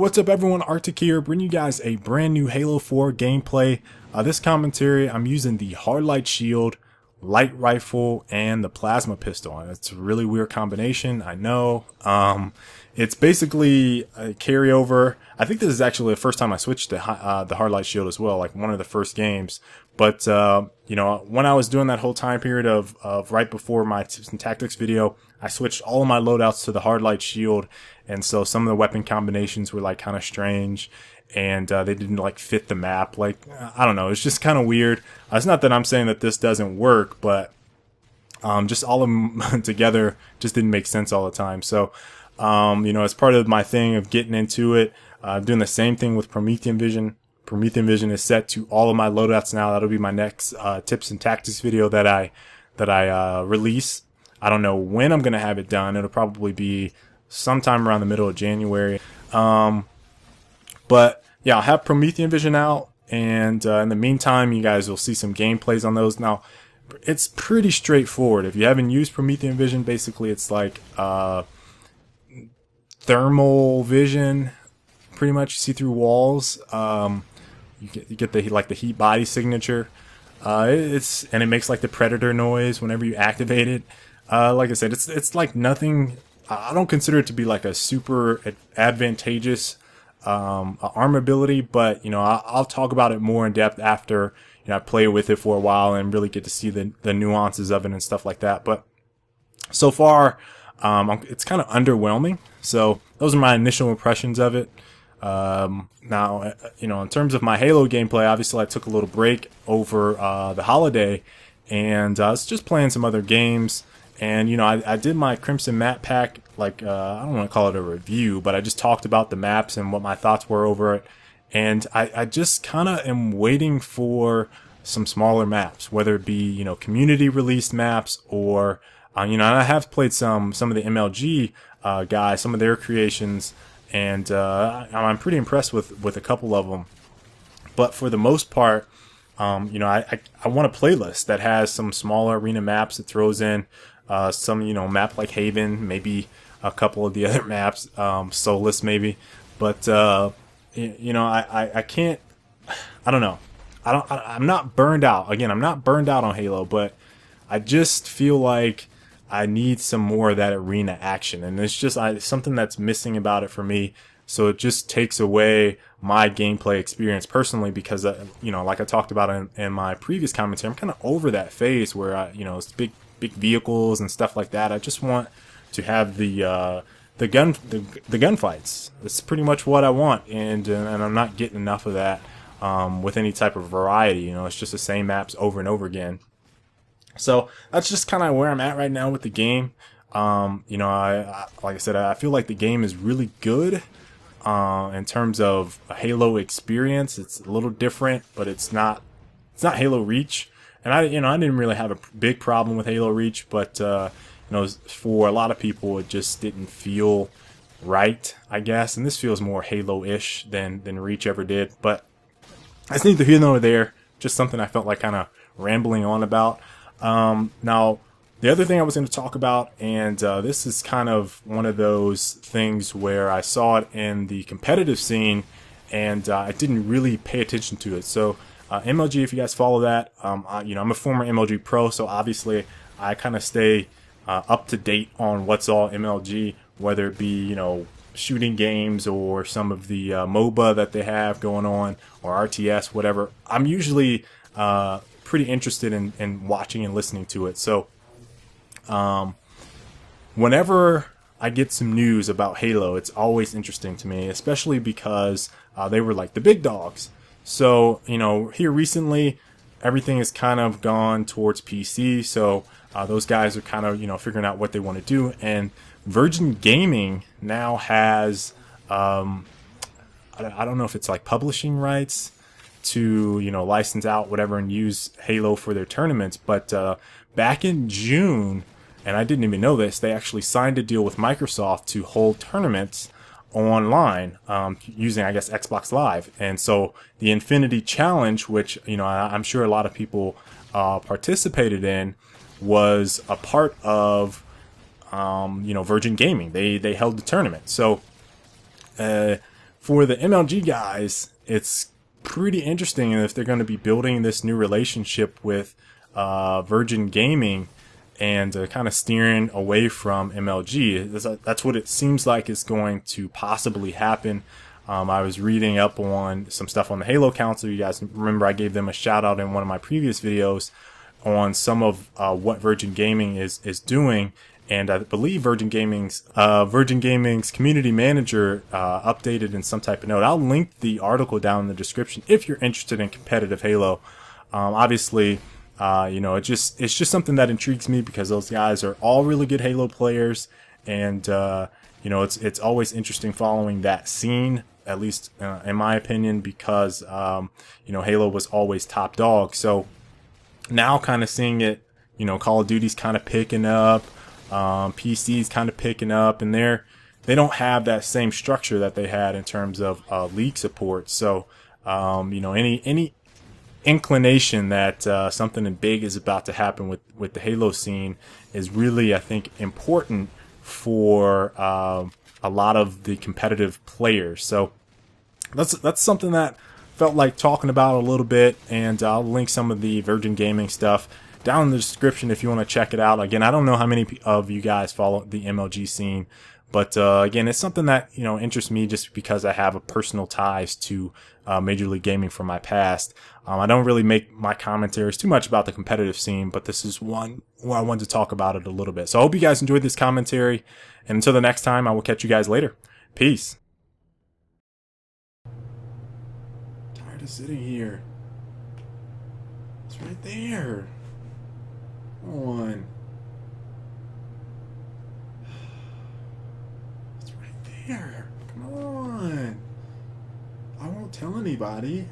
What's up everyone, Arctic here, bringing you guys a brand new Halo 4 gameplay. This commentary, I'm using the Hardlight shield, light rifle, and the plasma pistol. And it's a really weird combination, I know. It's basically a carryover. I think this is actually the first time I switched to the Hardlight shield as well, like one of the first games. But, you know, when I was doing that whole time period of right before my tips and tactics video, I switched all of my loadouts to the Hardlight shield. And so some of the weapon combinations were like kind of strange, and they didn't like fit the map. Like, I don't know, it's just kind of weird. It's not that I'm saying that this doesn't work, but just all of them together just didn't make sense all the time. So, you know, as part of my thing of getting into it, doing the same thing with Promethean Vision. Promethean Vision is set to all of my loadouts now. That'll be my next tips and tactics video that I release. I don't know when I'm gonna have it done. It'll probably be sometime around the middle of January. But yeah, I'll have Promethean Vision out, and in the meantime, you guys will see some gameplays on those. Now, it's pretty straightforward. If you haven't used Promethean Vision, basically it's like thermal vision. Pretty much, you see through walls. You get the heat body signature. And it makes like the predator noise whenever you activate it. Like I said, it's like nothing. I don't consider it to be like a super advantageous arm ability, but you know, I'll talk about it more in depth after, you know, I play with it for a while and really get to see the nuances of it and stuff like that. But so far, it's kind of underwhelming. So those are my initial impressions of it. Now, you know, in terms of my Halo gameplay, obviously I took a little break over the holiday, and I was just playing some other games. And, you know, I did my Crimson map pack, like, I don't want to call it a review, but I just talked about the maps and what my thoughts were over it. And I just kind of am waiting for some smaller maps, whether it be, you know, community released maps or, you know, I have played some of the MLG guys, some of their creations, and I'm pretty impressed with a couple of them. But for the most part, you know, I want a playlist that has some smaller arena maps that throws in some, you know, map like Haven, maybe a couple of the other maps, Solus maybe. But you know, I can't. I don't know. I'm not burned out. Again, I'm not burned out on Halo, but I just feel like I need some more of that arena action, and it's just something that's missing about it for me. So it just takes away my gameplay experience personally, because you know, like I talked about in my previous commentary, I'm kind of over that phase where you know, it's big vehicles and stuff like that. I just want to have the gunfights. That's pretty much what I want, and I'm not getting enough of that with any type of variety. You know, it's just the same maps over and over again. So that's just kind of where I'm at right now with the game. You know, I like I said, I feel like the game is really good in terms of a Halo experience. It's a little different, but it's not Halo Reach. And I didn't really have a big problem with Halo Reach, but you know, for a lot of people, it just didn't feel right, I guess. And this feels more Halo-ish than Reach ever did. But that's neither here nor there. Just something I felt like kind of rambling on about. Now, the other thing I was going to talk about, and this is kind of one of those things where I saw it in the competitive scene, and I didn't really pay attention to it. So MLG, if you guys follow that, you know, I'm a former MLG pro, so obviously I kind of stay up to date on what's all MLG, whether it be, you know, shooting games or some of the MOBA that they have going on, or RTS, whatever. I'm usually pretty interested in watching and listening to it. So whenever I get some news about Halo, it's always interesting to me, especially because they were like the big dogs. So, you know, here recently, everything has kind of gone towards PC. So those guys are kind of, you know, figuring out what they want to do. And Virgin Gaming now has, I don't know if it's like publishing rights to, you know, license out whatever and use Halo for their tournaments. But back in June, and I didn't even know this, they actually signed a deal with Microsoft to hold tournaments online using, I guess, Xbox Live. And so the Infinity Challenge, which, you know, I'm sure a lot of people participated in, was a part of you know, Virgin Gaming. They held the tournament. So for the MLG guys, it's pretty interesting if they're going to be building this new relationship with Virgin Gaming and kind of steering away from MLG. That's what it seems like is going to possibly happen. I was reading up on some stuff on the Halo Council. You guys remember I gave them a shout out in one of my previous videos on some of what Virgin Gaming is doing. And I believe Virgin Gaming's community manager updated in some type of note. I'll link the article down in the description if you're interested in competitive Halo. Obviously, it's just something that intrigues me because those guys are all really good Halo players, and it's always interesting following that scene, at least in my opinion, because Halo was always top dog. So now, kind of seeing it, Call of Duty's kind of picking up. PC's kind of picking up, and they don't have that same structure that they had in terms of league support. So, any inclination that something big is about to happen with the Halo scene is really, I think, important for a lot of the competitive players. So that's something that felt like talking about a little bit, and I'll link some of the Virgin Gaming stuff down in the description if you want to check it out. Again, I don't know how many of you guys follow the MLG scene, but again, it's something that interests me just because I have a personal ties to Major League Gaming from my past. I don't really make my commentaries too much about the competitive scene, but this is one where I wanted to talk about it a little bit. So I hope you guys enjoyed this commentary, and until the next time, I will catch you guys later. Peace. Tired of sitting here. It's right there. Come on. It's right there. Come on. I won't tell anybody.